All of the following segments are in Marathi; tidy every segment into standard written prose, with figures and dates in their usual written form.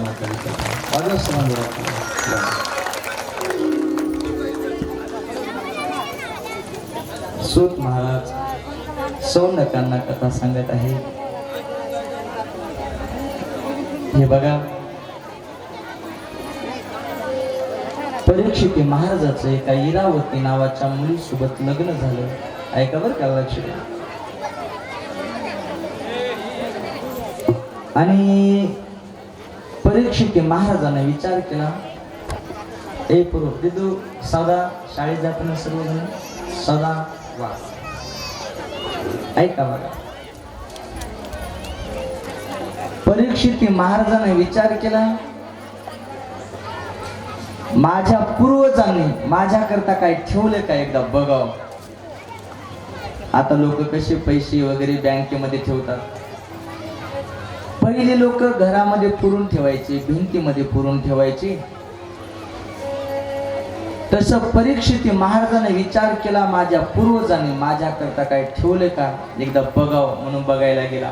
आपल्या विचार वाजव सर्वांवर सूत महाराज सौनकांना कथा सांगत आहे। हे बघा, परीक्षित महाराजाचं एका इरावती नावाच्या मुलीसोबत लग्न झालं। ऐका बरं का, लक्ष द्या। आणि परीक्षित महाराजाने विचार केला, ए पुरुष दिदू सदा शाळेत जाताना सर्वजण सदा वा। ऐका बघा, परीक्षित महाराजाने विचार केला, माझ्या पूर्वजांनी माझ्याकरता काय ठेवले का एकदा बघाव। आता लोक कसे पैसे वगैरे बँकेमध्ये ठेवतात, पहिले लोक घरामध्ये पुरून ठेवायचे, भिंतीमध्ये पुरून ठेवायचे। तसं परीक्षित महाराजाने विचार केला, माझ्या पूर्वजांनी माझ्याकरता काय ठेवले का एकदा बघाव, म्हणून बघायला गेला।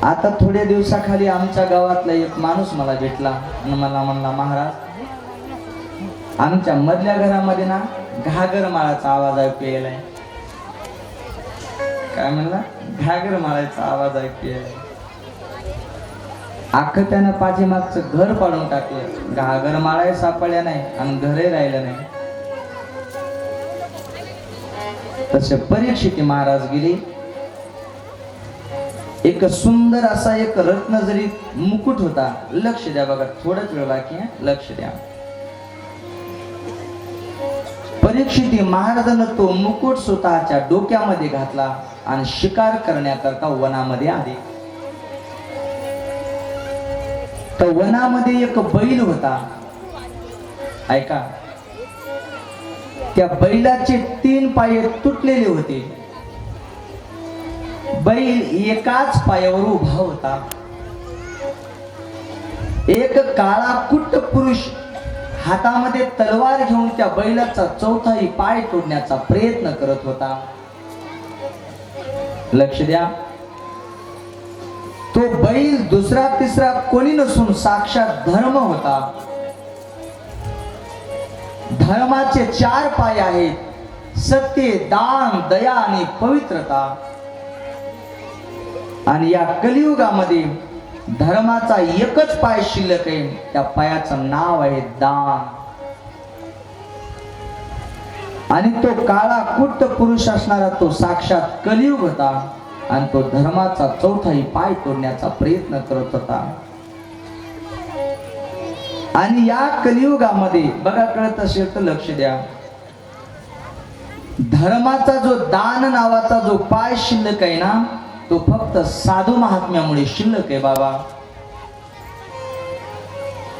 आता थोड्या दिवसाखाली आमच्या गावातला एक माणूस मला भेटला आणि मला म्हणला, महाराज आमच्या मधल्या घरामध्ये ना घागर माळाचा आवाज ऐकू यायलाय। काय म्हणला? घागर माळाचा आवाज ऐकू यायलाय। अख्खं त्यानं पाठीमागचं घर पाडून टाकलं, घागर माळाही सापडल्या नाही आणि घरही राहिलं नाही। तसे परीक्षित महाराज गेले, एक सुंदर असा एक रत्न जरीत मुकुट होता। लक्ष द्या बघा, थोडंच वेळ बाकी आहे, लक्ष द्या। परीक्षित महाराजानं तो मुकुट स्वतःच्या डोक्यामध्ये घातला आणि शिकार करण्याकरता वनामध्ये आले। तर वनामध्ये एक बैल होता। ऐका, त्या बैलाचे 3 पाय तुटलेले होते। बैल एकाच पायावर उभा होता। एक काळा कुट्ट पुरुष हातामध्ये तलवार घेऊन त्या बैलाचा 4थाही पाय तोडण्याचा प्रयत्न करत होता। लक्ष द्या, तो बैल दुसरा तिसरा कोणी नसून साक्षात धर्म होता। धर्माचे 4 पाय आहेत, सत्य, दान, दया आणि पवित्रता। आणि या कलियुगामध्ये धर्माचा एकच पाय शिल्लक आहे, त्या पायाचं नाव आहे दान। आणि तो काळा कुट्ट पुरुष असणारा तो साक्षात कलियुग होता आणि तो धर्माचा 4थाही पाय तोडण्याचा प्रयत्न करत होता। आणि या कलियुगामध्ये बघा, कळत असेल तर लक्ष द्या, धर्माचा जो दान नावाचा जो पाय शिल्लक आहे ना, तो फक्त साधू महात्म्यामुळे शिल्लक आहे।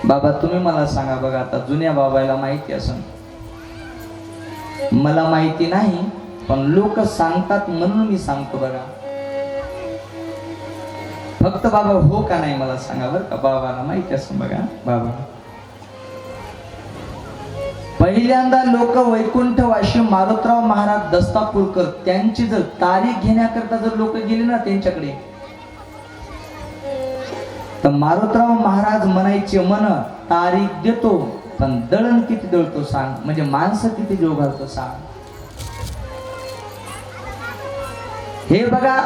बाबा तुम्ही मला सांगा बघा, आता जुन्या बाबाला माहिती असेल, मला माहिती नाही, पण लोक सांगतात म्हणून मी सांगतो बघा। फक्त बाबा हो का नाही मला सांगा बरं का, बाबाला माहिती असेल बघा। बाबा पहिल्यांदा लोक वैकुंठवाशी मारुतराव महाराज दस्तापूरकर त्यांची जर तारीख घेण्याकरता जर लोक गेले ना त्यांच्याकडे, तर मारुतराव महाराज म्हणायचे, मन तारीख देतो पण दळण किती दळतो सांग, म्हणजे माणसं किती जीव घालतो सांग। हे बघा,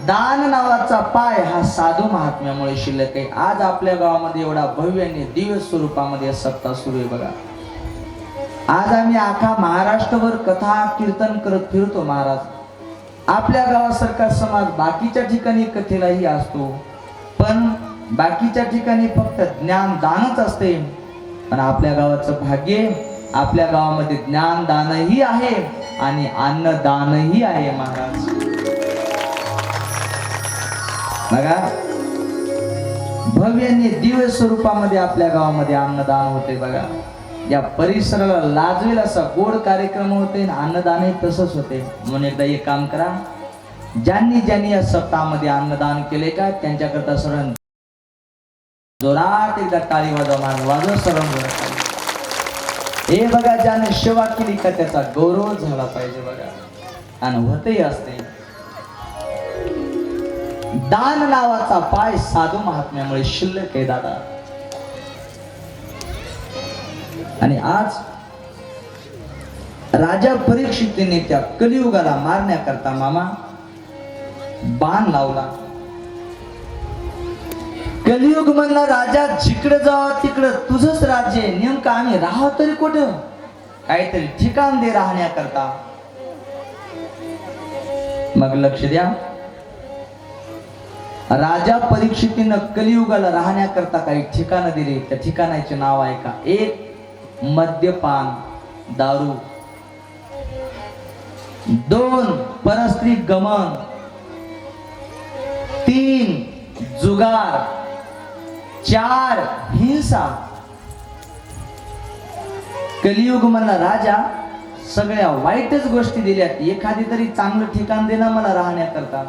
दान नावाचा पाय हा साधू महात्म्यामुळे शिल्लक आहे। आज आपल्या गावामध्ये एवढा भव्य आणि दिव्य स्वरूपामध्ये सप्ताह सुरू आहे बघा। आज आम्ही अख्खा महाराष्ट्रभर कथा कीर्तन करत फिरतो महाराज। आपल्या गावासारखा समाज बाकीच्या ठिकाणी कथेलाही असतो, पण बाकीच्या ठिकाणी फक्त ज्ञानदानच असते। पण आपल्या गावाचं भाग्य, आपल्या गावामध्ये ज्ञानदानही आहे आणि अन्नदानही आहे महाराज। बघा, भव्य आणि दिव्य स्वरूपामध्ये आपल्या गावामध्ये अन्नदान होते बघा। या परिसराला लाजवेल असा गोड कार्यक्रम होते, अन्नदानही तसंच होते। म्हणून एकदा एक काम करा, ज्यांनी ज्यांनी या सप्ताहामध्ये अन्नदान केले का त्यांच्याकरता सर्व जोरात एकदा टाळी वाजवा सर्व। हे बघा, ज्याने सेवा केली का त्याचा गौरव झाला पाहिजे बघा, आणि होतही असते। दान नावाचा पाय साधू महात्म्यामुळे शिल्लक आहे दादा. आणि आज राजा परीक्षितीने त्या कलियुगाला मारण्याकरता मामा बाण लावला. कलियुग म्हणला राजा जिकडे जावा तिकडं तुझंच राज्य आहे, नेमकं आम्ही राहावं तरी कुठं, काहीतरी ठिकाण दे राहण्याकरता. मग लक्ष द्या, राजा परीक्षितीनं कलियुगाला राहण्याकरता काही ठिकाणं दिली. त्या ठिकाणाचे नाव आहे का? एक मद्यपान दारू, 2 परस्त्री गमन, 3 जुगार, 4 हिंसा. कलियुग म्हणला राजा सगळ्या वाईटच गोष्टी दिल्यात, एखादी तरी चांगलं ठिकाण दे ना मला राहण्याकरता.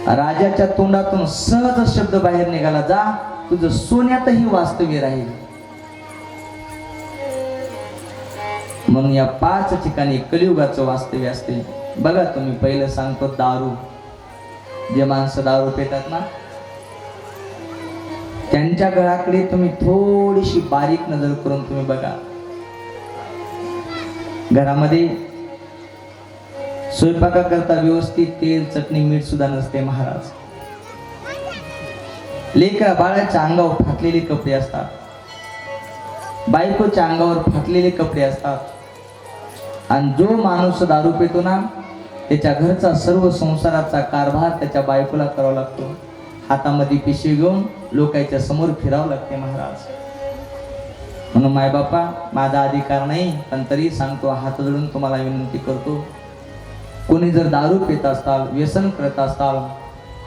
राजाच्या तोंडातून सहज शब्द बाहेर निघाला, जा तुझं सोन्यातही वास्तव्य राहील. म्हणून या 5 ठिकाणी कलियुगाचं वास्तव्य असते. बघा तुम्ही, पहिलं सांगतो दारू. जे माणसं दारू पितात ना, त्यांच्या घराकडे तुम्ही थोडीशी बारीक नजर करून तुम्ही बघा. घरामध्ये स्वयंपाकाकरता व्यवस्थित तेल चटणी मीठ सुद्धा नसते महाराज. लेकरा बाळाच्या अंगावर फाटलेले कपडे असतात, बायकोच्या अंगावर फाटलेले कपडे असतात. आणि जो माणूस दारू पितो ना, त्याच्या घरचा सर्व संसाराचा कारभार त्याच्या बायकोला करावा लागतो. हातामध्ये पिशवी घेऊन लोकांच्या समोर फिरावं लागते महाराज. म्हणून माय बापा, माझा अधिकार नाही, पण तरी सांगतो, हात जोडून तुम्हाला विनंती करतो, कोणी जर दारू पित असताल, व्यसन करत असताल,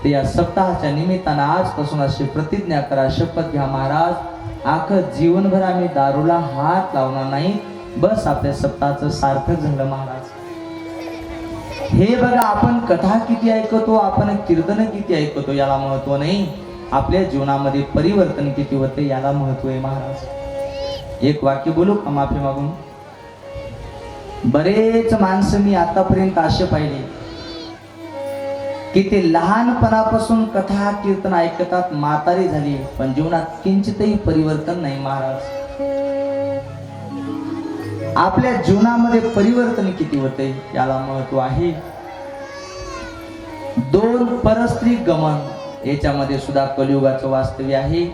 तर या सप्ताहाच्या निमित्तानं आजपासून अशी प्रतिज्ञा करा, शपथ घ्या, महाराज आखं जीवनभर आम्ही दारूला हात लावणार नाही. बस आपल्या सप्ताहाचं सार्थक झालं महाराज. हे बघा, आपण कथा किती ऐकतो, आपण कीर्तन किती ऐकतो, याला महत्व नाही. आपल्या जीवनामध्ये परिवर्तन किती होते याला महत्व आहे महाराज. एक वाक्य बोलू का माफी मागून? बरेच माणसं मी आतापर्यंत असे पाहिले की ते लहानपणापासून कथा कीर्तन ऐकतात, म्हातारी झाली, पण जीवनात किंचितही परिवर्तन नाही महाराज. आपल्या जीवनामध्ये परिवर्तन किती होते याला महत्व आहे. 2 परस्त्री गमन, याच्यामध्ये सुद्धा कलियुगाचं वास्तव्य आहे.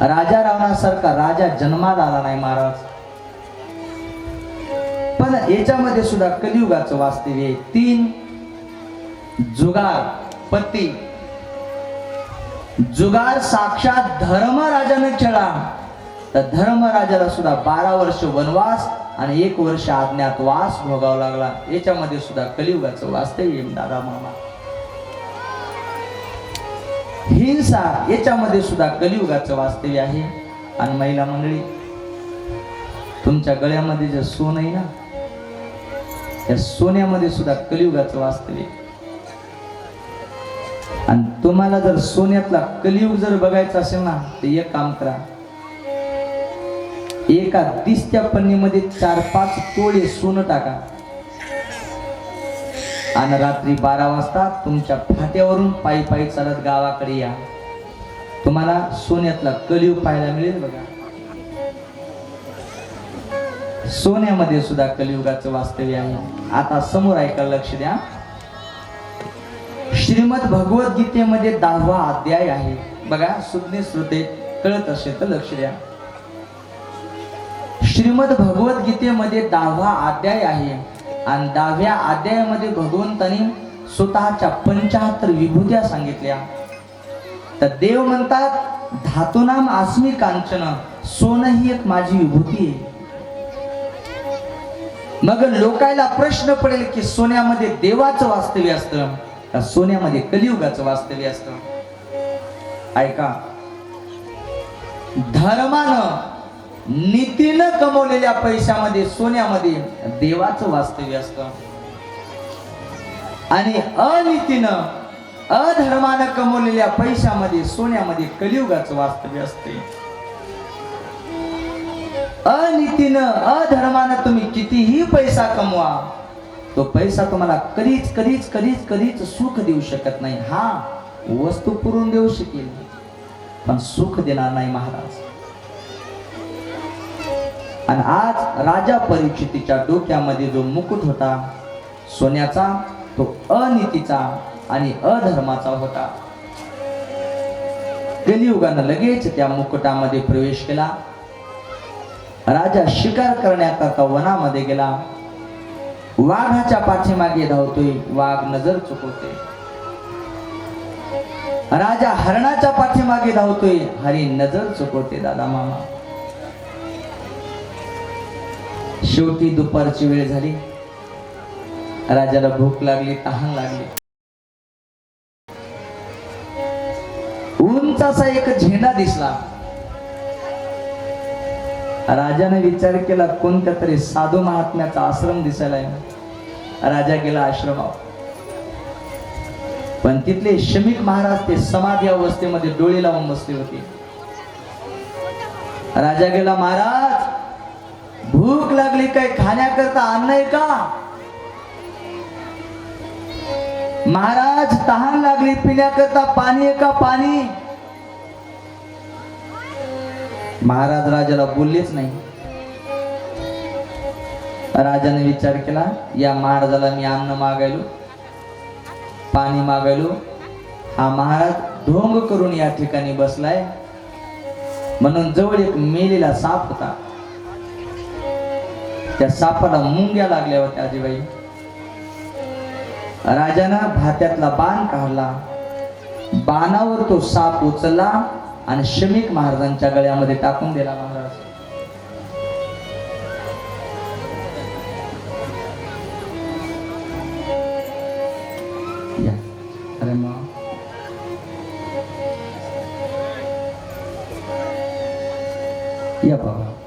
राजा रावणासारखा राजा जन्माला आला नाही महाराज, पण याच्यामध्ये सुद्धा कलियुगाचं वास्तव्य आहे. 3 जुगार पत्ती. जुगार साक्षात धर्मराजाने खेळा, तर धर्मराजाला सुद्धा 12 वर्ष वनवास आणि 1 वर्ष अज्ञातवास भोगावा लागला. याच्यामध्ये सुद्धा कलियुगाचं वास्तव्य दादा मामा. हिंसा, याच्यामध्ये सुद्धा कलियुगाचं वास्तव्य आहे. आणि महिला मंडळी, तुमच्या गळ्यामध्ये जे सोनं आहे ना, त्या सोन्यामध्ये सुद्धा कलियुगाचं वास्तव्य. आणि तुम्हाला जर सोन्यातला कलियुग जर बघायचा असेल ना, तर एक काम करा, एका दिसत्या पन्नीमध्ये 4-5 तोळे सोनं टाका आणि रात्री 12 वाजता तुमच्या फाट्यावरून पायी पायी चालत गावाकडे या. तुम्हाला सोन्यातला कलियुग पाहायला मिळेल. बघा, सोन्यामध्ये सुद्धा कलियुगाचं वास्तव्य आहे. आता समोर ऐकायला लक्ष द्या. श्रीमद भगवद्गीतेमध्ये 10वा अध्याय आहे. बघा, सुज्ञ श्रोते कळत असेल तर लक्ष द्या. श्रीमद भगवद्गीतेमध्ये 10वा अध्याय आहे आणि 10व्या अध्यायामध्ये भगवंतांनी स्वतःच्या 75 विभूत्या सांगितल्या. तर देव म्हणतात, धातूनाम अस्मि कांचन, सोनं ही एक माझी विभूती आहे. मग लोकायला प्रश्न पडेल की सोन्यामध्ये देवाचं वास्तव्य असतं का सोन्यामध्ये कलियुगाचं वास्तव्य असतं? ऐका, धर्मानं नीतीनं कमवलेल्या पैशामध्ये सोन्यामध्ये देवाचं वास्तव्य असतं आणि अनीतीनं अधर्मानं कमवलेल्या पैशामध्ये सोन्यामध्ये कलियुगाचं वास्तव्य असते. अनीतीनं अधर्मानं तुम्ही कितीही पैसा कमवा, तो पैसा तुम्हाला कधीच कधीच कधीच कधीच सुख देऊ शकत नाही. हा वस्तू पुरवून देऊ शकेल पण सुख देणार नाही महाराज. आणि आज राजा परीक्षितीच्या डोक्यामध्ये जो मुकुट होता सोन्याचा, तो अनीतीचा आणि अधर्माचा होता. कलियुगानं लगेच त्या मुकुटामध्ये प्रवेश केला. राजा शिकार करण्याकरता वनामध्ये गेला. वाघाच्या पाठीमागे धावतोय, वाघ नजर चुकवते. राजा हरणाच्या पाठीमागे धावतोय, हरी नजर चुकवते. दादा मामा, शेवटी दुपारची वेळ झाली. राजाला भूक लागली, तहान लागली. उंच असा एक झेंडा दिसला. राजाने विचार केला कोणत्या तरी साधू महात्म्याचा आश्रम दिसायला आहे. राजा गेला आश्रमात, पण तिथले शमीक महाराज ते समाधी अवस्थेमध्ये डोळे लावून बसले होते. राजा गेला, महाराज भूक लागली, काय खाण्याकरता अन्न आहे का? महाराज तहान लागली, पिण्याकरता पाणी आहे का? पाणी. महाराज राजाला बोललेच नाही. राजाने विचार केला, या महाराजाला मी अन्न मागायलो, पाणी मागायलो, हा महाराज ढोंग करून या ठिकाणी बसलाय. म्हणून जवळ एक मेलेला साप होता. त्या सापाला मुंग्या लागल्या होत्या आजीबाई. राजानं भात्यातला बाण काढला, बाणावर तो साप उचलला आणि शमीक महाराजांच्या गळ्यामध्ये टाकून दिला. महाराज या, अरे मग या बाबा.